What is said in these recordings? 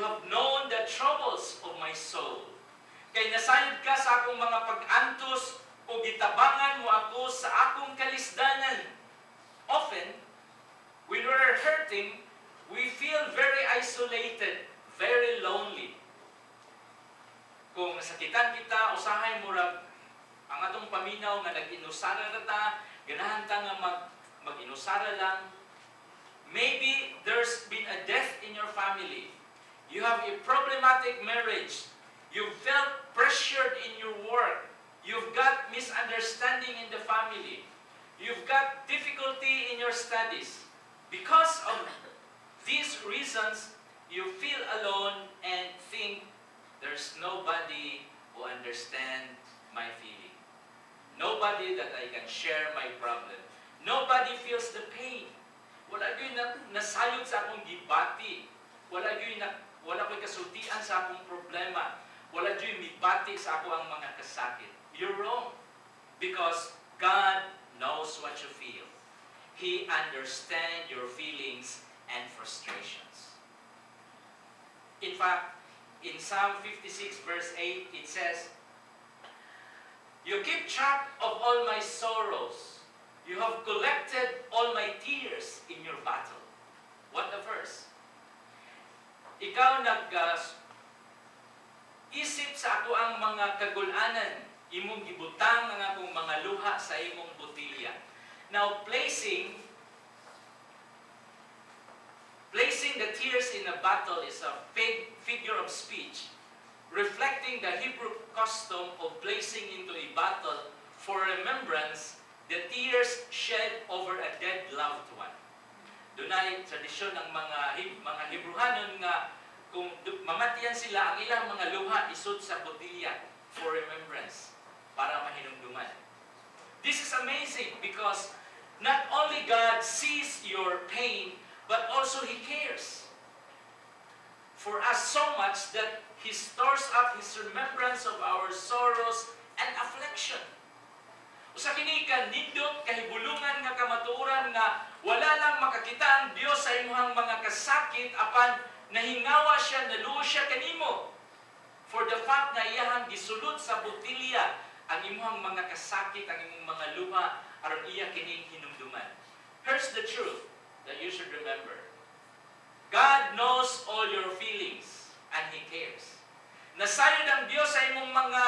have known the troubles of my soul. Kay nasayod ka sa akong mga pag-antos o gitabangan mo ako sa akong kalisdanan. Often, when we're hurting, we feel very isolated, very lonely. Kung nasakitan kita, usahay mo rag ang atong paminaw nga nag-inusara na ta, ganahan ta nga mag-inusara lang. Maybe there's been a death in your family. You have a problematic marriage. You felt pressured in your work. You've got misunderstanding in the family. You've got difficulty in your studies. Because of these reasons, you feel alone and think there's nobody who understands my feeling. Nobody that I can share my problem. Nobody feels the pain. Wala ko'y nasayod sa akong gibati. Wala ko'y kasultian sa akong problema. Wala ko'y mibati sa ako ang mga kasakit. You're wrong. Because God knows what you feel. He understands your feelings and frustrations. In fact, in Psalm 56 verse 8, it says, "You keep track of all my sorrows. You have collected all my tears in your battle." What a verse. Ikaw isip sa ako ang mga kagulanan, imong gibutang ang akong mga luha sa imong botilya. Now, placing the tears in a battle is a figure of speech, reflecting the Hebrew custom of placing into a battle for remembrance the tears shed over a dead loved one. Dunay tradisyon ng mga Hebrewanon nga kung mamatiyan sila, ang ilang mga luha isud sa botilya for remembrance, para mahinumduman. This is amazing because not only God sees your pain, but also He cares for us so much that He stores up His remembrance of our sorrows and affliction. Usa kini ka nindot kahibulungan nga kamatuoran nga wala lang makakita ang Dios sa imong mga kasakit apan nahingawa siya, naluo siya kanimo. For the fact na iyahang gisulod sa botilya ang imong mga kasakit, ang imong mga luha aron iya kining hinumduman. Here's the truth that you should remember. God knows all your feelings and He cares. Nasayod ang Dios sa imong mga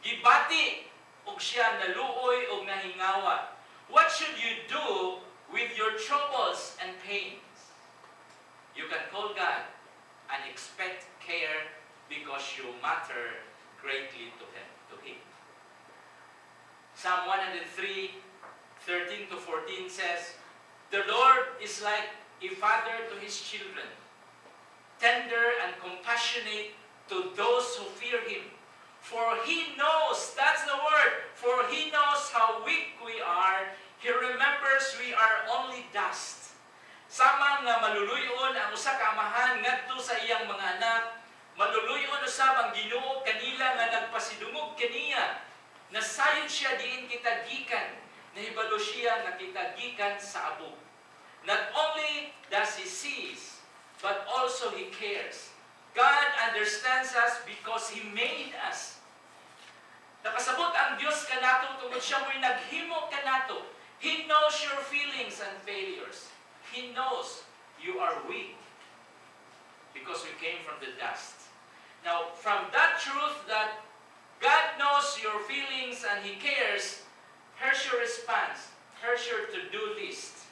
gibati ug siya naluoy ug nahingawa. What should you do with your troubles and pains? You can call God and expect care because you matter greatly to Him. Psalm 103:13-14 says, "The Lord is like a father to His children, tender and compassionate to those who fear Him. For He knows," that's the word, "for He knows how weak we are. He remembers we are only dust." Sama nga maluluyon ang usa ka amahan ngadto sa iyang mga anak, maluluyon usab ang Ginoo kanila nga nagpasidungog kaniya. Nasayod siya diin kita gikan, nahibalo siya nga kita gikan sa abog. Not only does He sees, but also He cares. God understands us because He made us. Nakasabot ang Dios kanato tungod siya mo'y naghimo kanato. He knows your feelings and failures. He knows you are weak because we came from the dust. Now, from that truth that God knows your feelings and He cares, here's your response. Here's your to-do list.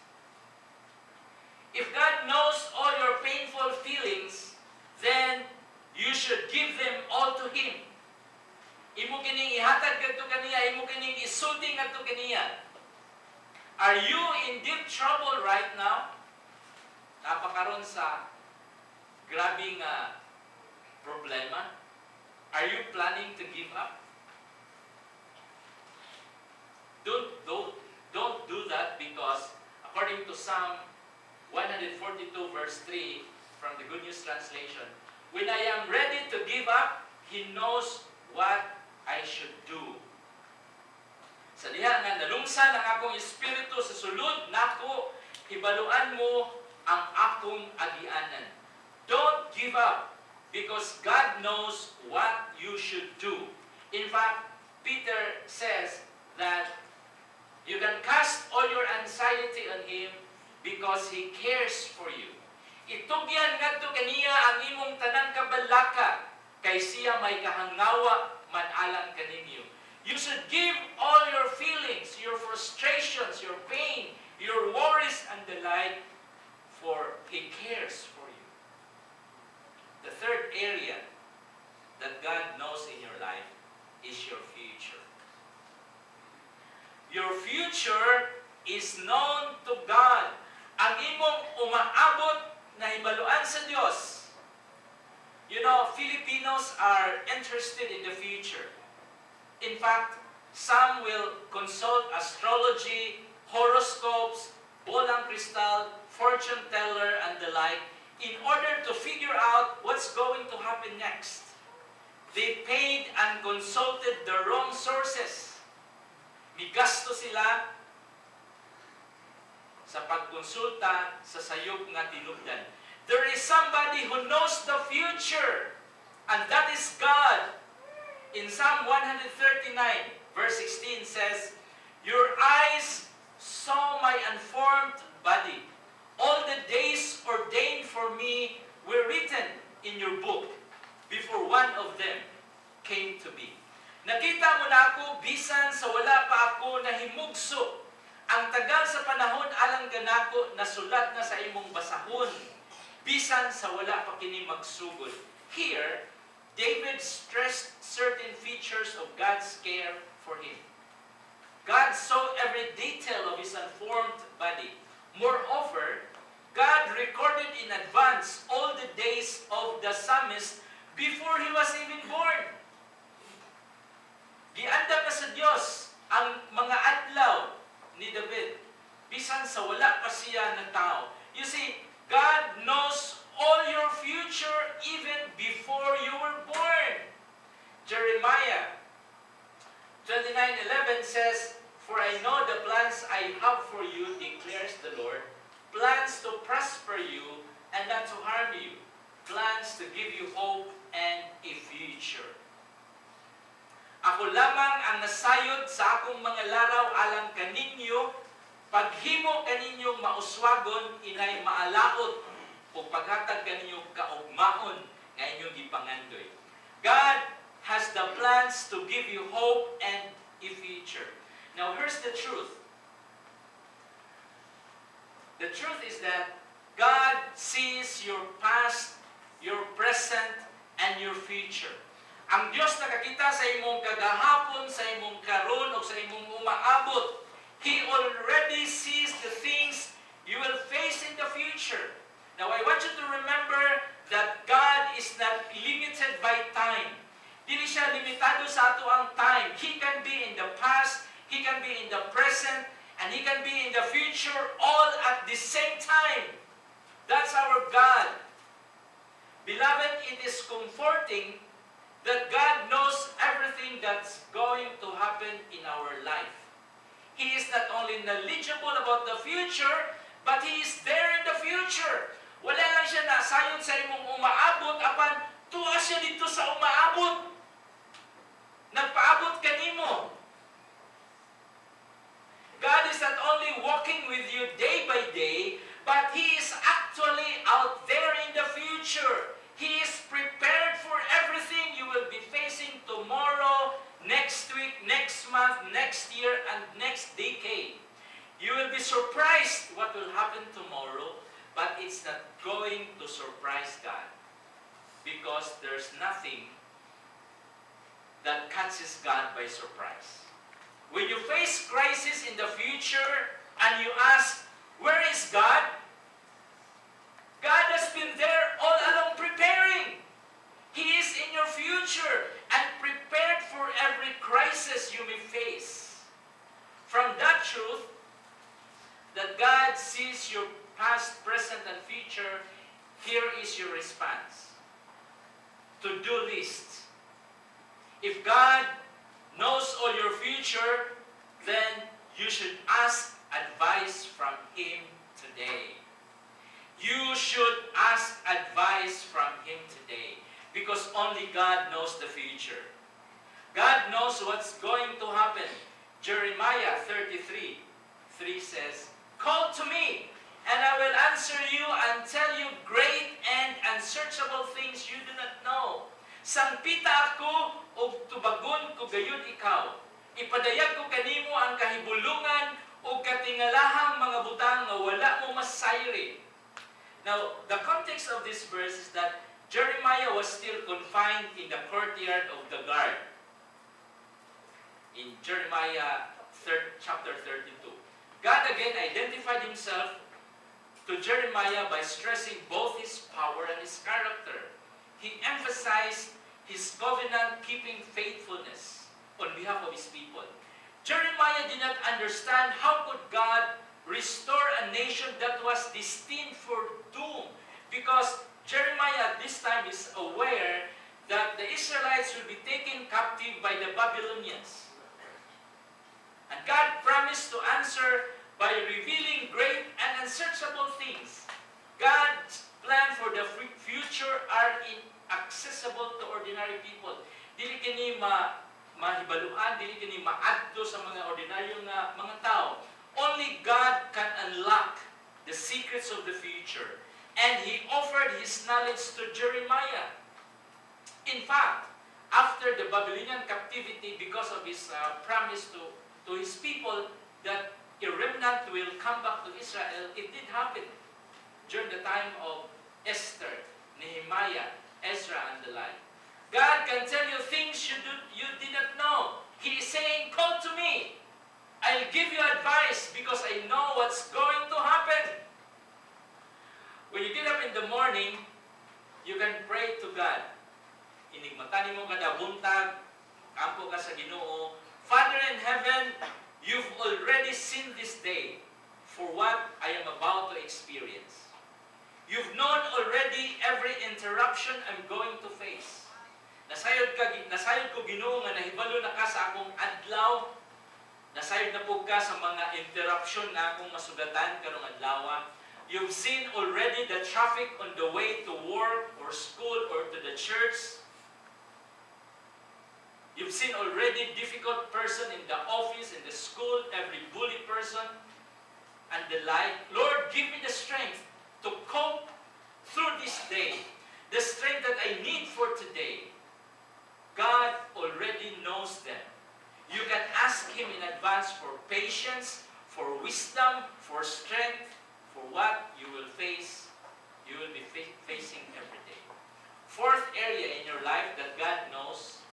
If God knows all your painful feelings, then you should give them all to Him. Imo kining ihatag kadto kaniya, imo kining isulti kadto kaniya. Are you in deep trouble right now? Napakaron sa grabing problema? Are you planning to give up? Don't do that because according to Psalm 142 verse 3 from the Good News Translation, "When I am ready to give up, He knows what I should do." Sa diha nga nalungsan ang akong espiritu sa sulod nako, hibaluan mo ang akong agianan. Don't give up Because God knows what you should do. In fact, Peter says that you can cast all your anxiety on Him because He cares for you. Itugyan ngadto kaniya ang imong tanang kabalaka, kay siya may kahangawa manalang kaninyo. You should give all your feelings, your frustrations, your pain, your worries and the like, for He cares for you. The third area that God knows in your life is your future. Your future is known to God. Ang imong umaabot na hibaluan sa Diyos. You know, Filipinos are interested in the future. In fact, some will consult astrology, horoscopes, bolang kristal, fortune teller, and the like, in order to figure out what's going to happen next. They paid and consulted the wrong sources. Migasto sila sa pagkonsulta sa sayop nga tinubdan. There is somebody who knows the future, and that is God. In Psalm 139, verse 16 says, "Your eyes saw my unformed body. All the days ordained for me were written in your book before one of them came to be." Nakita mo na ako bisan sa wala pa ako nahimugso. Ang tagal sa panahon alang ganako nasulat na sa imong basahon, bisan sa wala pa kini magsugod. Here, David stressed certain features of God's care for him. God saw every detail of his unformed body. Moreover, God recorded in advance all the days of the psalmist before he was even born. Giandam na sa Diyos ang mga adlaw ni David, bisan sa wala pa siya na tao. You see, God knows all your future even before you were born. Jeremiah 29:11 says, "For I know the plans I have for you, declares the Lord, plans to prosper you and not to harm you, plans to give you hope and a future." Ako lamang ang nasayod sa akong mga laraw alang kaninyo, paghimo kaninyong mauswagon inay maalaot o paghatag kaninyo kaugmaon nga inyong gipangandoy. God has the plans to give you hope and a future. Now here's the truth. The truth is that God sees your past, your present, and your future. Ang Diyos nakakita sa imong kagahapon, sa imong karon, o sa imong umaabot. He already sees the things you will face in the future. Now, I want you to remember that God is not limited by time. Dili siya limitado sa ato ang time. He can be in the past, He can be in the present, and He can be in the future all at the same time. That's our God. Beloved, it is comforting that God knows everything that's going to happen in our life. He is not only knowledgeable about the future, but He is there in the future. Wala lang siya nasayon sa imong umaabot, apan tuwa siya dito sa umaabot. Nagpaabot kanimo. God is not only walking with you day by day, but He is actually out there in the future. He is prepared for everything you will be facing tomorrow, next week, next month, next year, and next decade. You will be surprised what will happen tomorrow, but it's not going to surprise God, because there's nothing that catches God by surprise. When you face crisis in the future and you ask, where is God? God has been there all along preparing. He is in your future and prepared for every crisis you may face. From that truth, that God sees your past, present, and future, here is your response. To-do list. If God knows all your future, then you should ask advice from Him today. You should ask advice from Him today. because only God knows the future. God knows what's going to happen. Jeremiah 33:3 says, "Call to me, and I will answer you and tell you great and unsearchable things you do not know. Sangpita ako o tubagon ko gayon ikaw. Ipadayag ko kanimo ang kahibulungan o katingalahang mga butang nga wala mo masayri." Now, the context of this verse is that Jeremiah was still confined in the courtyard of the guard. In Jeremiah chapter 32. God again identified himself to Jeremiah by stressing both his power and his character. He emphasized his covenant-keeping faithfulness on behalf of his people. Jeremiah did not understand how could God restore a nation that was destined for doom, because Jeremiah at this time is aware that the Israelites will be taken captive by the Babylonians. And God promised to answer by revealing great and unsearchable things. God's plan for the future are inaccessible to ordinary people. Dili kini mahibaluan, dili kini maadto sa mga ordinaryong mga tao. Only God can unlock the secrets of the future. And He offered His knowledge to Jeremiah. In fact, after the Babylonian captivity, because of His promise to His people that a remnant will come back to Israel, it did happen during the time of Esther, Nehemiah, Ezra, and the like. God can tell you things you did not know. He is saying, "Call to me. I'll give you advice because I know what's going to happen." When you get up in the morning, you can pray to God. Inigmatan mo kada buntag, ampo ka sa Ginoo, "Father in heaven, you've already seen this day for what I am about to experience. You've known already every interruption I'm going to face. Nasayod ko Ginoo nga nahibalo na ka sa akong adlaw. Nasayod na po ka sa mga interruption na akong masugatan karong adlaw. You've seen already the traffic on the way to work or school or to the church. You've seen already difficult person in the office, in the school, every bully person, and the like. Lord, give me the strength to cope through this day, the strength that I need for today." God already knows them. You can ask Him in advance for patience, for wisdom, for strength, for what you will face, you will be